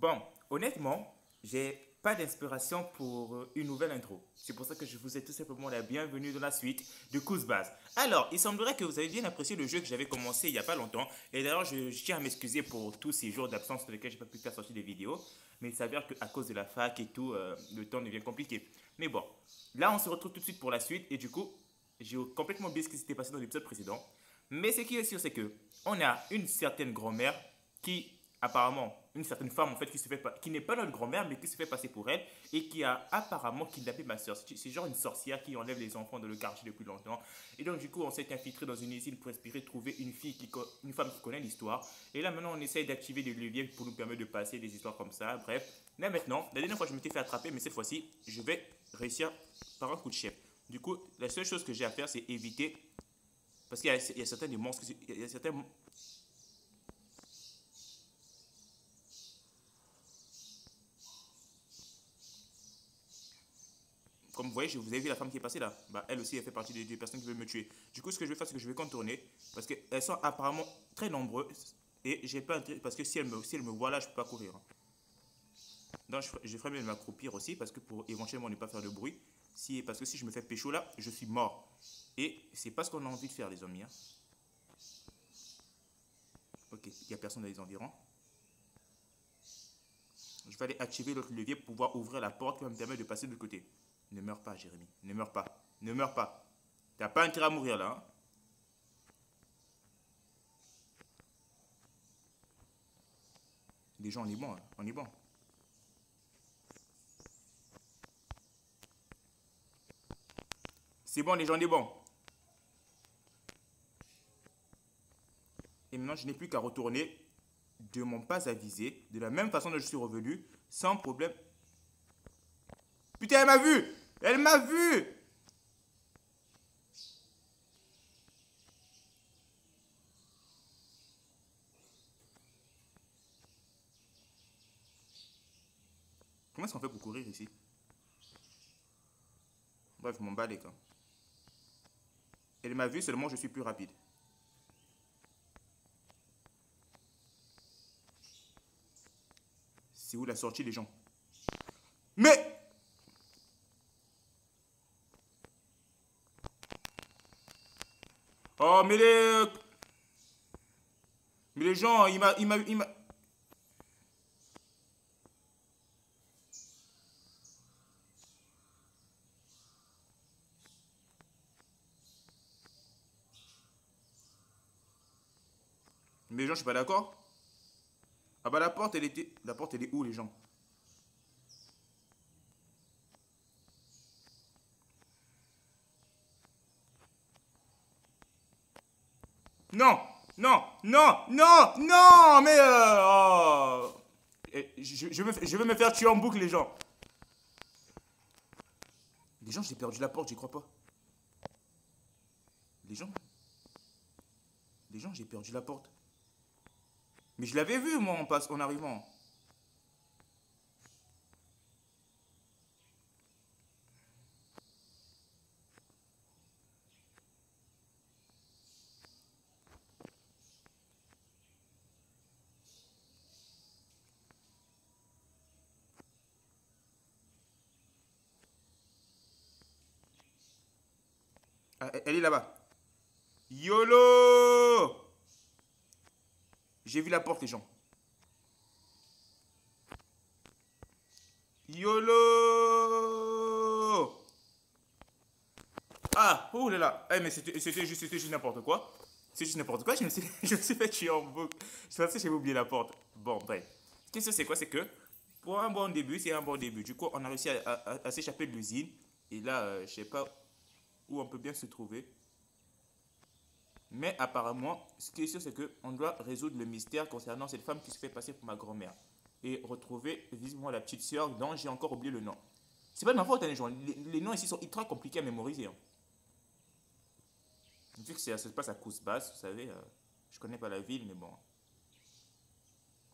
Bon, honnêtement, j'ai pas d'inspiration pour une nouvelle intro. C'est pour ça que je vous ai tout simplement la bienvenue dans la suite de Kouzbaz. Alors, il semblerait que vous avez bien apprécié le jeu que j'avais commencé il y a pas longtemps. Et d'ailleurs, je tiens à m'excuser pour tous ces jours d'absence dans lesquels j'ai pas pu faire sortir des vidéos. Mais il s'avère qu'à cause de la fac et tout, le temps devient compliqué. Mais bon, là, on se retrouve tout de suite pour la suite. Et du coup, j'ai complètement oublié ce qui s'était passé dans l'épisode précédent. Mais ce qui est sûr, c'est que on a une certaine grand-mère qui, apparemment, une certaine femme en fait qui n'est pas notre grand-mère mais qui se fait passer pour elle et qui a apparemment kidnappé ma soeur. C'est genre une sorcière qui enlève les enfants dans le quartier depuis longtemps. Et donc du coup, on s'est infiltré dans une usine pour espérer trouver une femme qui connaît l'histoire. Et là maintenant, on essaye d'activer des leviers pour nous permettre de passer des histoires comme ça. Bref, là maintenant, la dernière fois je m'étais fait attraper, mais cette fois-ci, je vais réussir par un coup de chef. Du coup, la seule chose que j'ai à faire, c'est éviter parce qu'il y a certains des monstres, il y a certains. Comme vous voyez, je vous avez vu la femme qui est passée là. Bah, elle aussi, elle fait partie des personnes qui veulent me tuer. Du coup, ce que je vais faire, c'est que je vais contourner. Parce qu'elles sont apparemment très nombreuses. Et j'ai pas intérêt. Parce que si elle me voit là, je peux pas courir, hein. Donc, je ferais mieux de m'accroupir aussi. Parce que pour éventuellement ne pas faire de bruit. Parce que si je me fais pécho là, je suis mort. Et c'est pas ce qu'on a envie de faire, les amis, hein. Ok, il n'y a personne dans les environs. Je vais aller activer l'autre levier pour pouvoir ouvrir la porte qui va me permettre de passer de l'autre côté. Ne meurs pas, Jérémy. Ne meurs pas. Ne meurs pas. T'as pas intérêt à mourir là, hein. Les gens, on est bon, hein. On est bon. C'est bon, les gens, on est bon. Et maintenant, je n'ai plus qu'à retourner de mon pas avisé, de la même façon dont je suis revenu, sans problème. Putain, elle m'a vu. Elle m'a vu. Comment est-ce qu'on fait pour courir ici? Bref, je m'en bats les gars. Elle m'a vu, seulement je suis plus rapide. C'est où la sortie, les gens? Mais oh, mais les gens, il m'a. Mais les gens, je suis pas d'accord. Ah bah la porte, elle est où, les gens? Non, non, non, non, non, mais oh. Je vais me faire tuer en boucle, les gens. Les gens, j'ai perdu la porte, j'y crois pas. Les gens, les gens, j'ai perdu la porte. Mais je l'avais vu, moi, en arrivant. Ah, elle est là-bas. YOLO! J'ai vu la porte, les gens. YOLO! Ah, oh là là. Eh, mais c'était juste n'importe quoi. C'est juste n'importe quoi. Je me suis fait tuer en boucle. Je pensais que j'avais oublié la porte. Bon, bref. Ce qui se c'est quoi? C'est que pour un bon début, c'est un bon début. Du coup, on a réussi à s'échapper de l'usine. Et là, je sais pas où on peut bien se trouver. Mais apparemment, ce qui est sûr, c'est qu'on doit résoudre le mystère concernant cette femme qui se fait passer pour ma grand-mère. Et retrouver visiblement la petite sœur dont j'ai encore oublié le nom. C'est pas de ma faute, hein, les gens. Les noms ici sont ultra compliqués à mémoriser, hein. Vu que ça se passe à Kouzbaz, vous savez, je connais pas la ville, mais bon,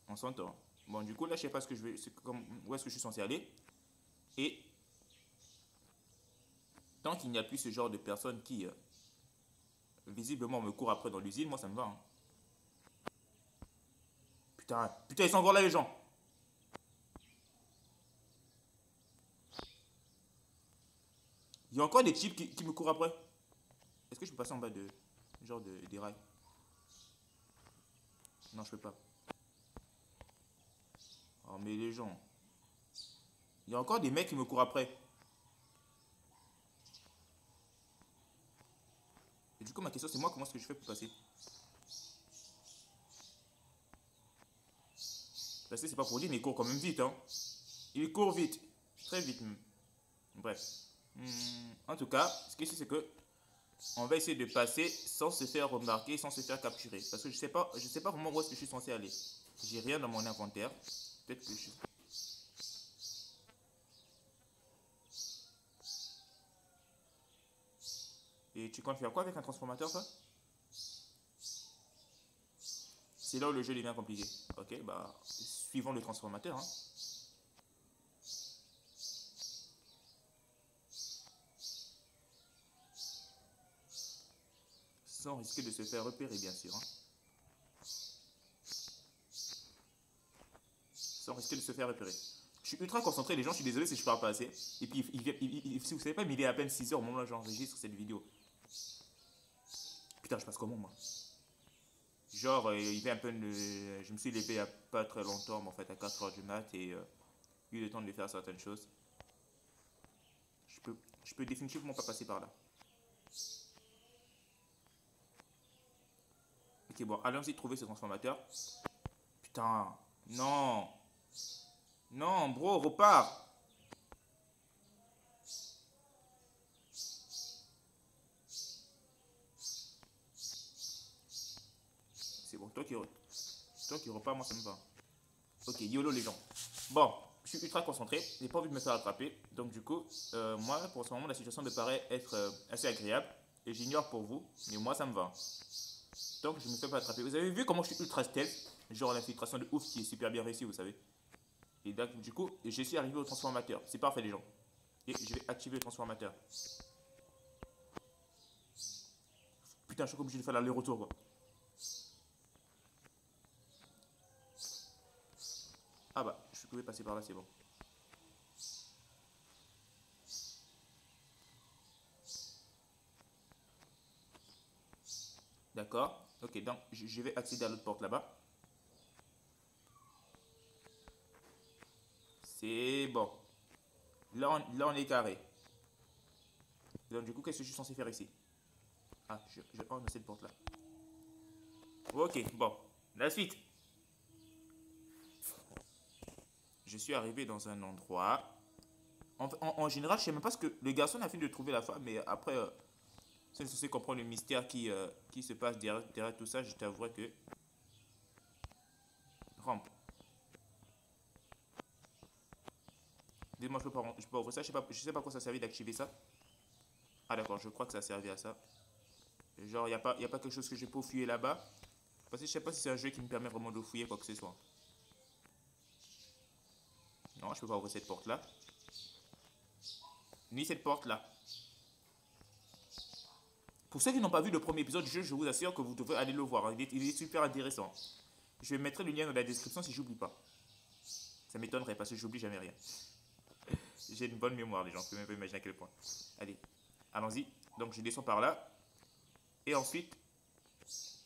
on s'entend. Bon, du coup, là, je sais pas ce que je vais, où est-ce que je suis censé aller. Et tant qu'il n'y a plus ce genre de personnes qui, visiblement, me courent après dans l'usine, moi, ça me va, hein. Putain, putain, ils sont encore là, les gens. Il y a encore des types qui me courent après. Est-ce que je peux passer en bas de... Genre des rails? Non, je peux pas. Oh, mais les gens... Il y a encore des mecs qui me courent après. Et du coup, ma question, c'est moi, comment est-ce que je fais pour passer? Passer, c'est pas pour dire, mais il court quand même vite, hein. Il court vite. Très vite, même. Bref. En tout cas, ce que c'est que on va essayer de passer sans se faire remarquer, sans se faire capturer. Parce que je sais pas vraiment où est-ce que je suis censé aller. J'ai rien dans mon inventaire. Peut-être que je... Et tu comptes faire quoi avec un transformateur, toi? C'est là où le jeu devient compliqué. Ok, bah, suivons le transformateur, hein. Sans risquer de se faire repérer, bien sûr, hein. Sans risquer de se faire repérer. Je suis ultra concentré, les gens, je suis désolé si je parle pas assez. Et puis, si vous savez pas, mais il est à peine 6 heures au moment où j'enregistre cette vidéo. Putain, je passe comment, moi? Genre, il fait un peu de... Je me suis levé il y a pas très longtemps, mais en fait à 4 heures du mat et eu le temps de faire certaines choses. Je peux, je peux définitivement pas passer par là. Ok, bon, allons-y trouver ce transformateur. Putain, non. Non, bro, repars. C'est bon, toi qui repars, moi ça me va. Ok, YOLO les gens. Bon, je suis ultra concentré, j'ai pas envie de me faire attraper. Donc du coup, moi pour ce moment la situation me paraît être assez agréable. Et j'ignore pour vous, mais moi ça me va. Donc je me fais pas attraper. Vous avez vu comment je suis ultra stealth? Genre l'infiltration de ouf qui est super bien réussie, vous savez. Et donc du coup, je suis arrivé au transformateur. C'est parfait les gens. Et je vais activer le transformateur. Putain, je suis obligé de faire l'aller-retour quoi. Ah bah, je pouvais passer par là, c'est bon. D'accord. Ok, donc je vais accéder à l'autre porte là-bas. C'est bon. Là, on est carré. Donc du coup, qu'est-ce que je suis censé faire ici? Ah, je ouvre cette porte là. Ok, bon. La suite. Je suis arrivé dans un endroit. En général, je sais même pas ce que le garçon a fait de trouver la femme, mais après, c'est censé comprendre le mystère qui se passe derrière tout ça. Je t'avouerai que. Rampe. Dis-moi, je peux pas ouvrir ça. Je sais pas à quoi ça servait d'activer ça. Ah, d'accord, je crois que ça servait à ça. Genre, y a pas quelque chose que je peux fouiller là-bas. Parce que je sais pas si c'est un jeu qui me permet vraiment de fouiller quoi que ce soit. Non, je peux pas ouvrir cette porte-là. Ni cette porte-là. Pour ceux qui n'ont pas vu le premier épisode du jeu, je vous assure que vous devrez aller le voir. Il est super intéressant. Je mettrai le lien dans la description si j'oublie pas. Ça m'étonnerait parce que j'oublie jamais rien. J'ai une bonne mémoire, les gens. Je peux même pas imaginer à quel point. Allez, allons-y. Donc je descends par là. Et ensuite,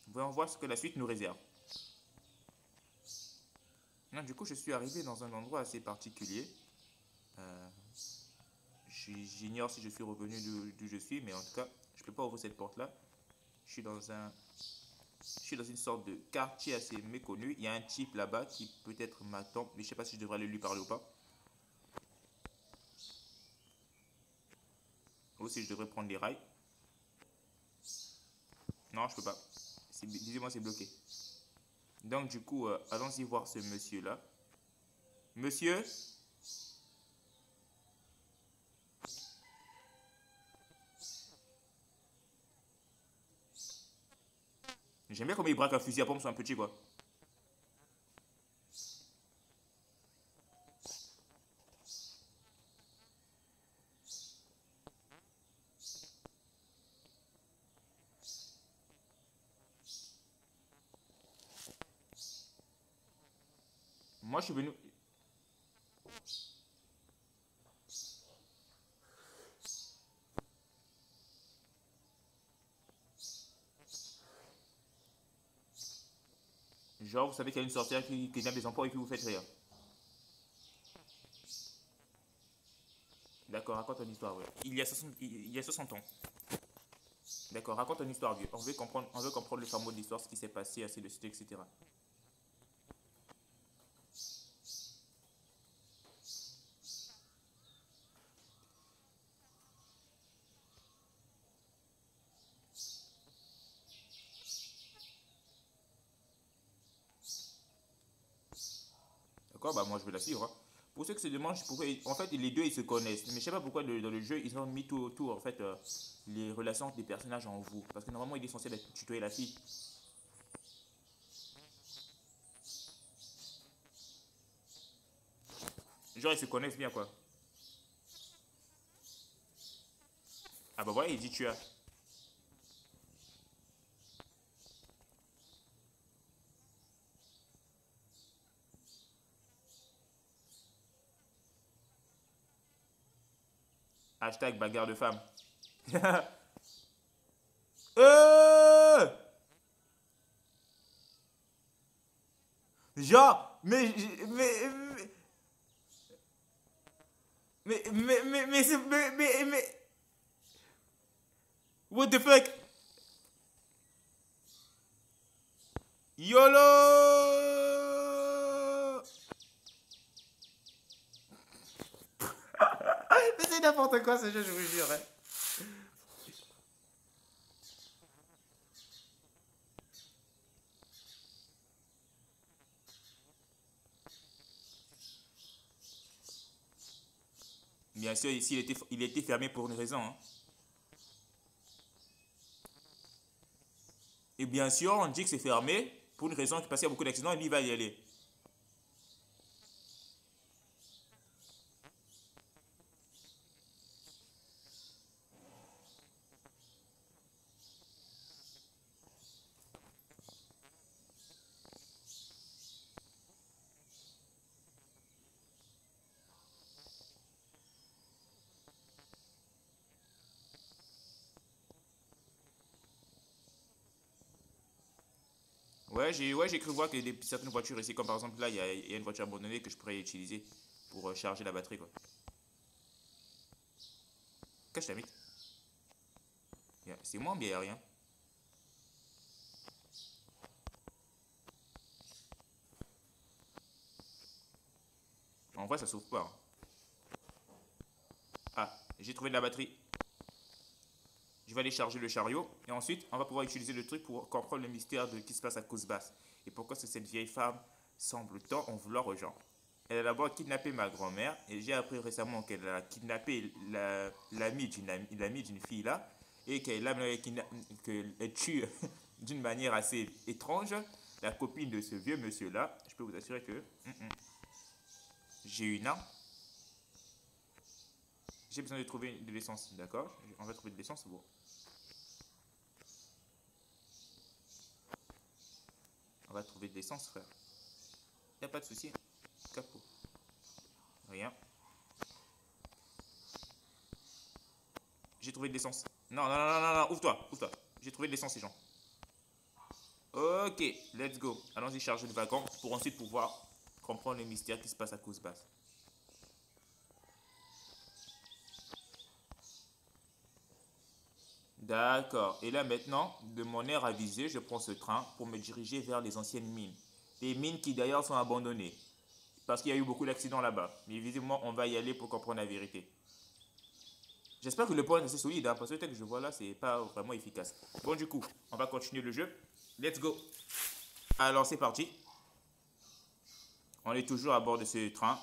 voyons voir ce que la suite nous réserve. Non, du coup, je suis arrivé dans un endroit assez particulier. Euh, J'ignore si je suis revenu d'où je suis, mais en tout cas, je peux pas ouvrir cette porte-là. Je suis dans un, je suis dans une sorte de quartier assez méconnu. Il y a un type là-bas qui peut-être m'attend, mais je sais pas si je devrais aller lui parler ou pas. Ou si je devrais prendre les rails. Non, je peux pas. Disez-moi, c'est bloqué. Donc du coup, allons-y voir ce monsieur-là. Monsieur? J'aime bien comment il braque un fusil à pompe sur un petit quoi. Moi, je suis venu... Genre, vous savez qu'il y a une sorcière qui kidnappe des enfants et qui vous fait rire. D'accord, raconte ton histoire, ouais. Il y a 60 ans. D'accord, raconte ton histoire, vieux. On veut comprendre le fameux de l'histoire, ce qui s'est passé, ainsi de suite, etc. D'accord, bah moi je vais la suivre, hein. Pour ceux qui se demandent, en fait, les deux ils se connaissent. Mais je sais pas pourquoi dans le jeu ils ont mis tout autour, en fait, les relations des personnages en vous. Parce que normalement il est censé tutoyer la fille. Genre ils se connaissent bien, quoi. Ah bah voilà, il dit tu as. Hashtag bagarre de femme. euh Genre, what the fuck? YOLO! Mais c'est n'importe quoi ce jeu, je vous jure, hein. Bien sûr, ici, il était fermé pour une raison, hein. Et bien sûr, on dit que c'est fermé pour une raison, parce qu'il y a beaucoup d'accidents et lui, il va y aller. Ouais, j'ai cru voir que certaines voitures ici, comme par exemple là, il y a une voiture abandonnée que je pourrais utiliser pour charger la batterie, quoi. Cache ta mythe. C'est moi, mais il a rien. En vrai, ça s'ouvre pas, hein. Ah, j'ai trouvé de la batterie. Je vais aller charger le chariot. Et ensuite, on va pouvoir utiliser le truc pour comprendre le mystère de ce qui se passe à Cosbas. Et pourquoi cette vieille femme semble tant en vouloir aux gens. Elle a d'abord kidnappé ma grand-mère. Et j'ai appris récemment qu'elle a kidnappé l'ami d'une fille là. Et qu'elle tue d'une manière assez étrange la copine de ce vieux monsieur là. Je peux vous assurer que j'ai une arme. J'ai besoin de trouver de l'essence, d'accord? On va trouver de l'essence, bon. On va trouver de l'essence, frère. Y a pas de souci. Capot. Rien. J'ai trouvé de l'essence. Non, non, non, non, non, ouvre-toi, ouvre-toi. J'ai trouvé de l'essence, ces gens. Ok, let's go. Allons-y charger le wagon pour ensuite pouvoir comprendre les mystères qui se passent à cause basse. D'accord. Et là maintenant, de mon air avisé, je prends ce train pour me diriger vers les anciennes mines. Les mines qui d'ailleurs sont abandonnées. Parce qu'il y a eu beaucoup d'accidents là-bas. Mais visiblement, on va y aller pour comprendre la vérité. J'espère que le point est assez solide, hein, parce que le que je vois là, c'est pas vraiment efficace. Bon, du coup, on va continuer le jeu. Let's go. Alors, c'est parti. On est toujours à bord de ce train.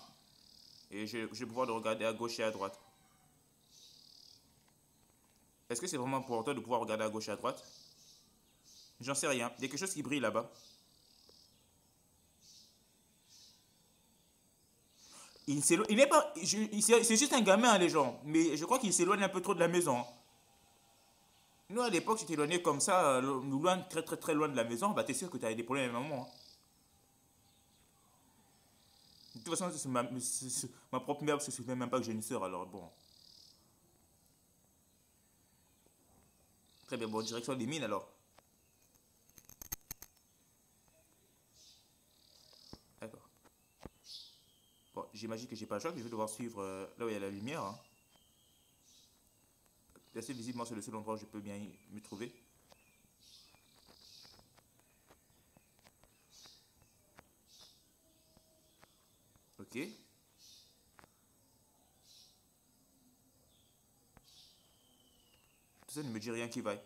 Et je vais pouvoir le regarder à gauche et à droite. Est-ce que c'est vraiment important de pouvoir regarder à gauche et à droite? J'en sais rien. Il y a quelque chose qui brille là-bas. Il n'est pas. C'est juste un gamin, hein, les gens. Mais je crois qu'il s'éloigne un peu trop de la maison, hein. Nous, à l'époque, si tu t'éloignais comme ça, loin, très très très loin de la maison, bah t'es sûr que tu avais des problèmes à un moment, hein. De toute façon, ma propre mère ne se souvient même pas que j'ai une soeur, alors bon. Très bien, bon, direction des mines alors. j'imagine que j'ai pas le choix, que je vais devoir suivre là où il y a la lumière. Hein. C'est assez visible, moi c'est le seul endroit où je peux bien me trouver. Ok. Tout ça ne me dit rien qui vaille.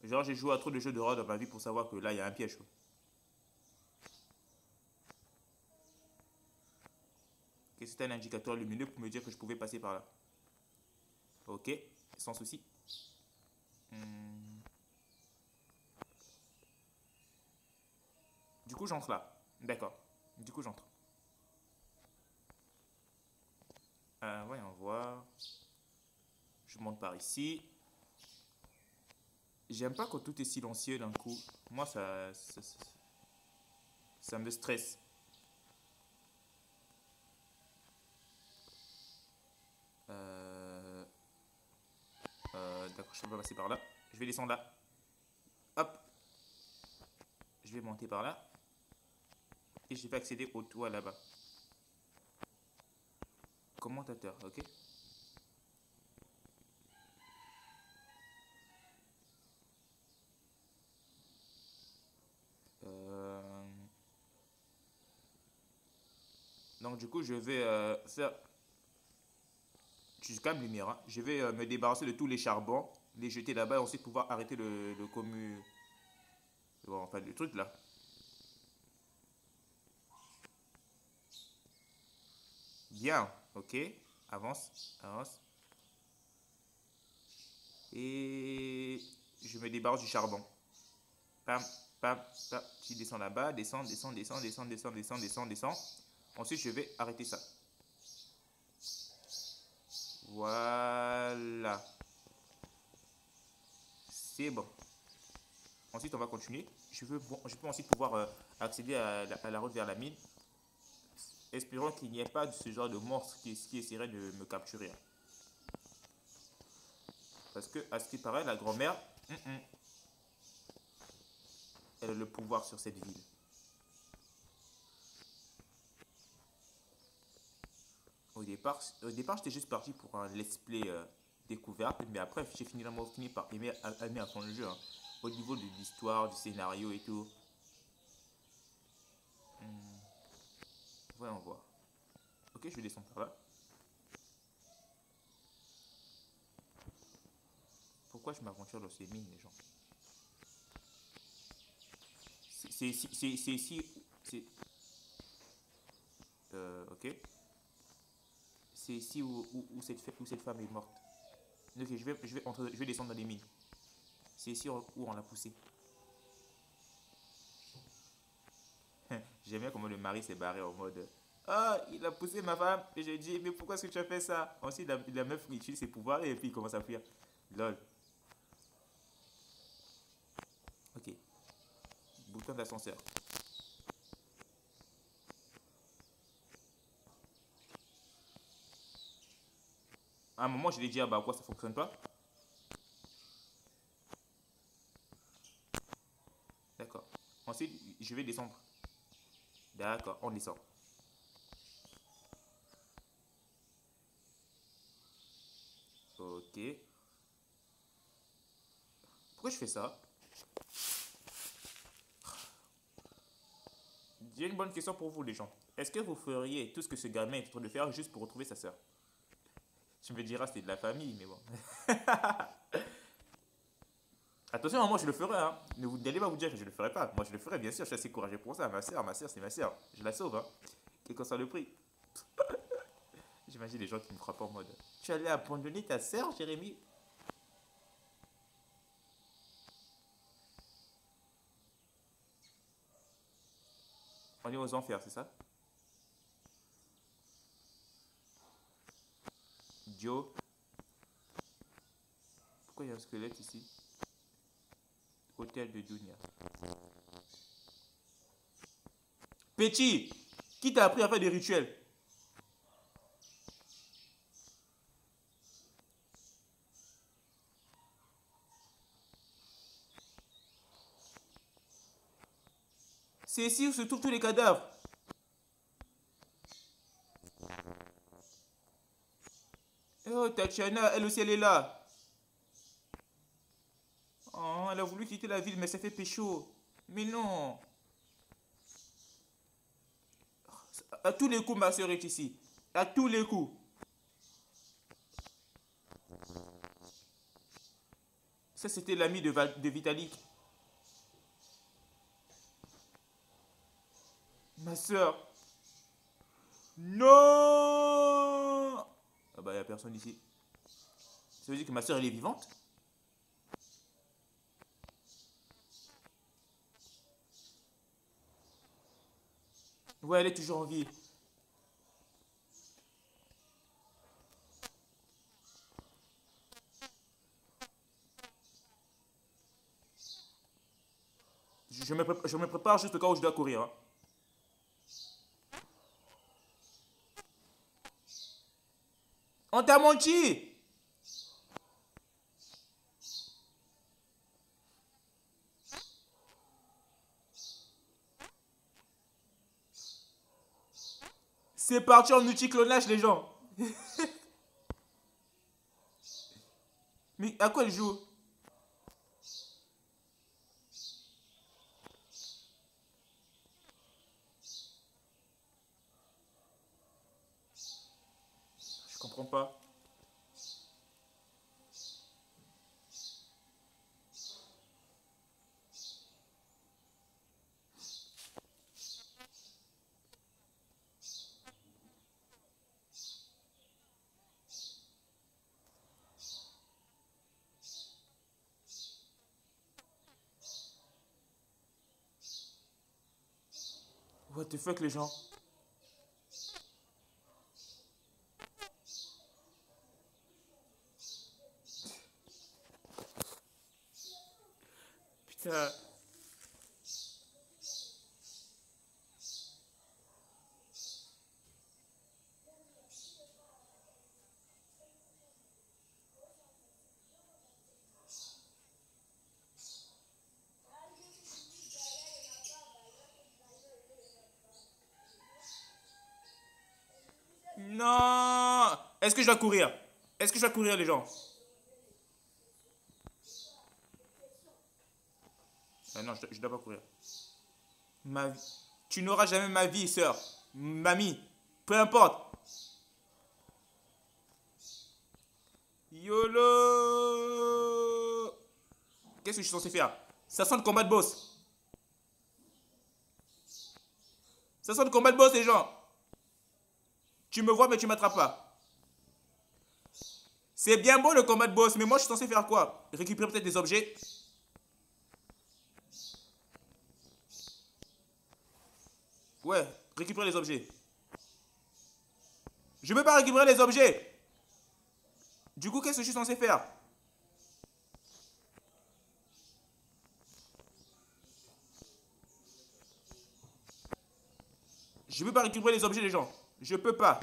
Genre j'ai joué à trop de jeux d'horreur dans ma vie pour savoir que là il y a un piège. Quoi. Ok, c'était un indicateur lumineux pour me dire que je pouvais passer par là. Ok, sans souci. Hmm. Du coup j'entre là. D'accord. Du coup j'entre. Voyons voir. Je monte par ici. J'aime pas quand tout est silencieux d'un coup. Moi, ça me stresse. Euh, d'accord, je peux pas passer par là. Je vais descendre là. Hop, je vais monter par là. Et je vais accéder au toit là-bas. Commentateur, ok. Euh, donc du coup, je vais faire... Tu calmes lumière, hein. Je vais me débarrasser de tous les charbons, les jeter là-bas et ensuite pouvoir arrêter le commu... Bon, enfin, le truc là. Bien, ok. Avance, avance. Et je me débarrasse du charbon. Pam, pam, pam. Tu descends là-bas, descends, descends, descends, descends, descends, descends, descends, descends. Ensuite, je vais arrêter ça. Voilà. C'est bon. Ensuite, on va continuer. Je peux ensuite pouvoir accéder à la route vers la mine. Espérons qu'il n'y ait pas de ce genre de monstre qui essaierait de me capturer. Parce que, à ce qui paraît, la grand-mère, elle a le pouvoir sur cette ville. Au départ j'étais juste parti pour un let's play découverte, mais après j'ai fini par aimer à fond le jeu. Hein. Au niveau de l'histoire, du scénario et tout. Hmm, voyons voir. Ok, je vais descendre par là. Pourquoi je m'aventure dans ces mines, les gens? C'est ici. C'est. Ok. C'est ici où cette femme est morte. Ok, je vais descendre dans les mines. C'est ici où on l'a poussée. J'aime bien comment le mari s'est barré en mode ah, il a poussé ma femme. Et j'ai dit, mais pourquoi est-ce que tu as fait ça? Ensuite, la meuf utilise ses pouvoirs et puis il commence à fuir. Lol. Ok. Bouton d'ascenseur. À un moment, je lui ai dit, ah bah quoi, ça fonctionne pas? D'accord. Ensuite, je vais descendre. D'accord, on descend. Ok. Pourquoi je fais ça? J'ai une bonne question pour vous, les gens. Est-ce que vous feriez tout ce que ce gamin est en train de faire juste pour retrouver sa sœur? Tu me diras, c'est de la famille, mais bon. Attention, moi je le ferai, hein. Ne vous n'allez pas vous dire que je le ferai pas. Moi je le ferai, bien sûr, je suis assez courageux pour ça. Ma soeur, c'est ma soeur. Je la sauve, hein. Quel que soit le prix. J'imagine les gens qui me croient pas en mode. Tu allais abandonner ta soeur, Jérémy? On est aux enfers, c'est ça? Joe. Pourquoi il y a un squelette ici? Hôtel de Dunia. Petit! Qui t'a appris à faire des rituels? C'est ici où se trouvent tous les cadavres. Oh, Tatiana, elle aussi, elle est là. Oh, elle a voulu quitter la ville, mais ça fait pécho. Mais non. À tous les coups, ma soeur est ici. À tous les coups. Ça, c'était l'ami de Vitalik. Ma soeur. Non. Ah bah, il n'y a personne ici. Ça veut dire que ma soeur, elle est vivante? Ouais, elle est toujours en vie. Je me prépare juste au cas où je dois courir, hein. On t'a menti. C'est parti en multiclonage, les gens. Mais à quoi elle joue? Je comprends pas. What the fuck, les gens? Putain. Non. Est-ce que je dois courir? Est-ce que je dois courir, les gens? Ah non, je dois pas courir. Ma vie. Tu n'auras jamais ma vie, sœur. Mamie. Peu importe. YOLO. Qu'est-ce que je suis censé faire? Ça sent le combat de boss. Ça sent le combat de boss, les gens. Tu me vois, mais tu m'attrapes pas. C'est bien beau le combat de boss, mais moi je suis censé faire quoi? Récupérer peut-être des objets? Ouais, récupérer les objets. Je peux pas récupérer les objets. Du coup, qu'est-ce que je suis censé faire? Je peux pas récupérer les objets, les gens. Je peux pas.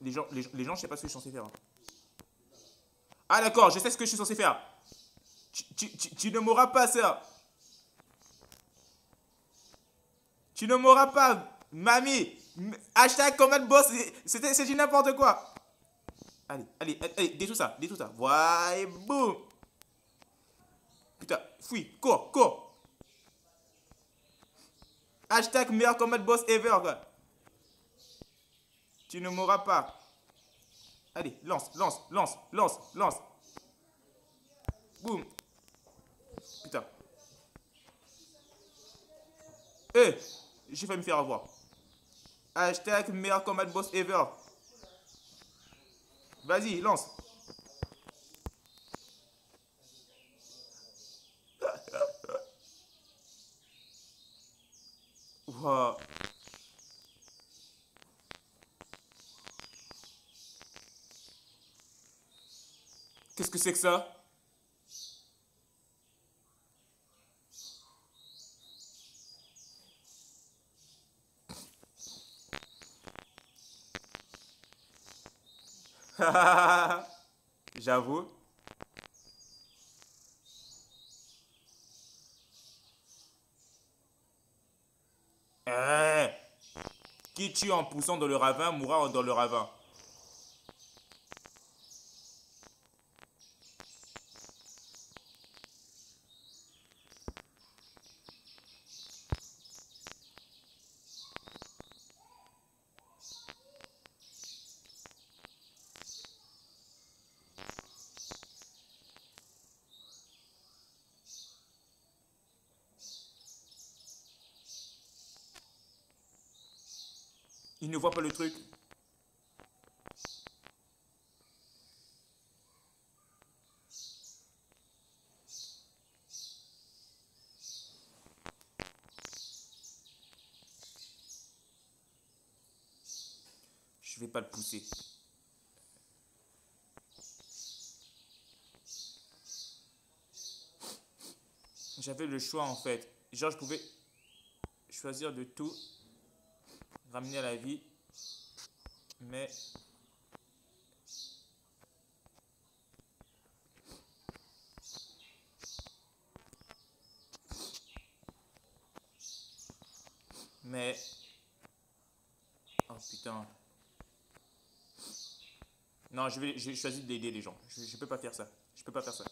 Les gens, je sais pas ce que je suis censé faire, hein. Ah d'accord, je sais ce que je suis censé faire. Tu ne m'auras pas, sœur. Tu ne m'auras pas, mamie. Hashtag combat boss, c'est du n'importe quoi. Allez, allez, allez, dis tout ça. Voilà, et boum. Putain, fuis, cours, cours. Hashtag meilleur combat boss ever, quoi. Tu ne m'auras pas. Allez, lance, lance, lance, lance, lance. Boum. Putain. Eh, j'ai failli me faire avoir. Hashtag meilleur combat boss ever. Vas-y, lance. Wow. Qu'est-ce que c'est que ça? J'avoue. qui tue en poussant dans le ravin mourra dans le ravin. Il ne voit pas le truc. Je vais pas le pousser. J'avais le choix en fait. Genre je pouvais choisir de tout ramener à la vie. Mais oh putain. Non, je vais choisir d'aider les gens. Je peux pas faire ça. Je peux pas faire ça.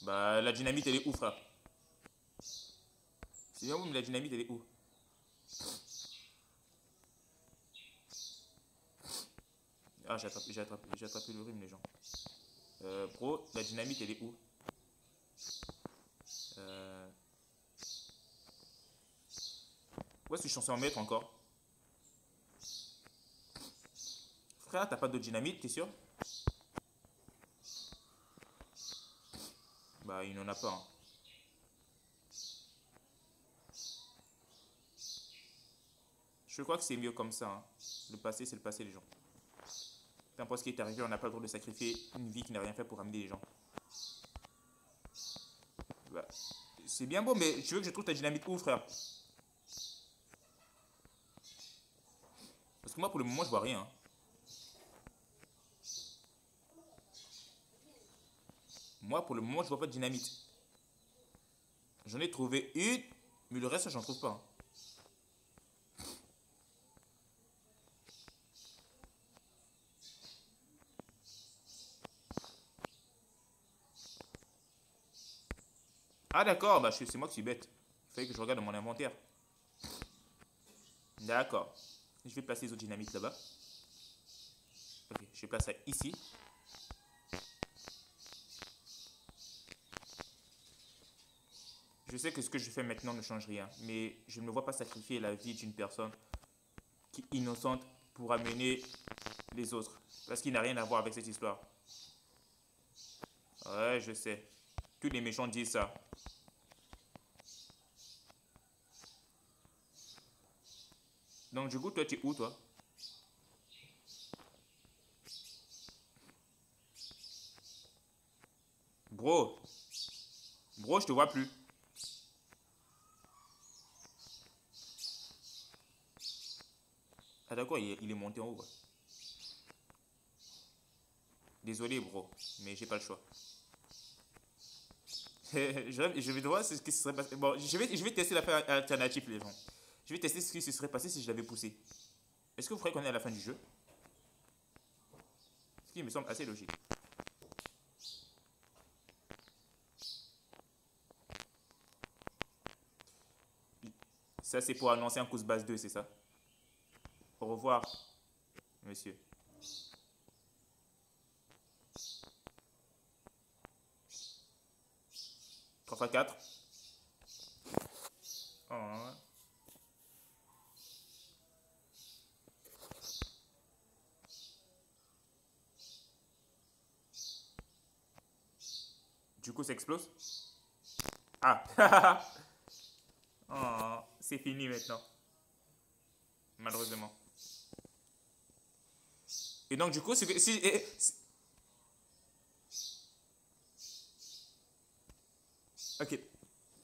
Bah la dynamite elle est où frère? C'est bien où mais la dynamite elle est où? Ah j'ai attrapé le rhume les gens. Bro, la dynamite elle est où? euh... Où est-ce que je suis censé en mettre encore? Frère, t'as pas de dynamite, t'es sûr? Bah il n'en a pas. Hein. Je crois que c'est mieux comme ça. Hein. Le passé, c'est le passé les gens. Peu importe ce qui est arrivé, on n'a pas le droit de sacrifier une vie qui n'a rien fait pour amener les gens. Bah, c'est bien beau, mais tu veux que je trouve ta dynamite où, frère? Parce que moi, pour le moment, je vois rien. Hein. Moi, pour le moment, je vois pas de dynamite. J'en ai trouvé une, mais le reste, j'en trouve pas. Hein. Ah d'accord, bah c'est moi qui suis bête. Il fallait que je regarde dans mon inventaire. D'accord. Je vais placer les autres dynamites là-bas. Ok, je place ça ici. Je sais que ce que je fais maintenant ne change rien, mais je ne me vois pas sacrifier la vie d'une personne qui est innocente pour amener les autres. Parce qu'il n'a rien à voir avec cette histoire. Ouais, je sais. Tous les méchants disent ça. Donc du coup, toi, tu es où, toi? Bro. Bro, je te vois plus. Ah d'accord, il est monté en haut. Ouais. Désolé, bro, mais j'ai pas le choix. Je vais voir ce qui se serait passé. Bon, je vais tester la fin alternative, les gens. Je vais tester ce qui se serait passé si je l'avais poussé. Est-ce que vous croyez qu'on est à la fin du jeu? Ce qui me semble assez logique. Ça, c'est pour annoncer un coup de base 2, c'est ça? Au revoir, monsieur. 3 x 4. Oh. Du coup, ça explose? Ah. Oh, c'est fini maintenant. Malheureusement. Et donc, du coup, ok.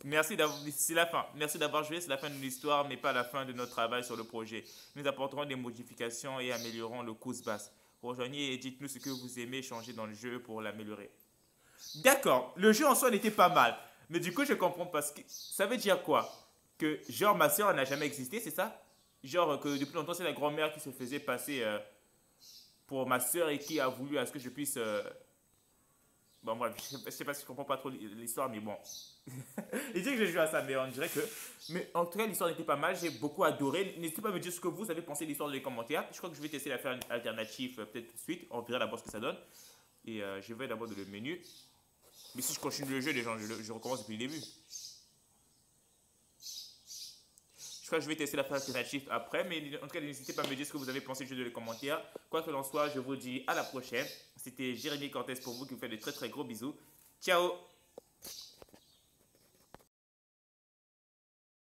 Merci d'avoir, c'est la fin. Merci d'avoir joué, c'est la fin de l'histoire, mais pas la fin de notre travail sur le projet. Nous apporterons des modifications et améliorerons le course basse. Rejoignez et dites-nous ce que vous aimez changer dans le jeu pour l'améliorer. D'accord, le jeu en soi n'était pas mal. Mais du coup, je comprends parce que ça veut dire quoi? Que genre ma soeur n'a jamais existé, c'est ça? Genre que depuis longtemps, c'est la grand-mère qui se faisait passer pour ma soeur et qui a voulu à ce que je puisse... Bon, bref, je sais pas si je comprends pas trop l'histoire, mais bon. Il dit que je joue à ça, mais on dirait que... Mais en tout cas, l'histoire était pas mal, j'ai beaucoup adoré. N'hésitez pas à me dire ce que vous avez pensé de l'histoire dans les commentaires. Je crois que je vais tester la faire alternative peut-être tout de suite. On verra d'abord ce que ça donne. Et je vais d'abord dans le menu. Mais si je continue le jeu, les gens, je recommence depuis le début. Je crois que je vais tester la faire alternative après. Mais en tout cas, n'hésitez pas à me dire ce que vous avez pensé du jeu dans les commentaires. Quoi que l'on soit, je vous dis à la prochaine. C'était Jérémy Cortez pour vous qui vous fait de très très gros bisous. Ciao!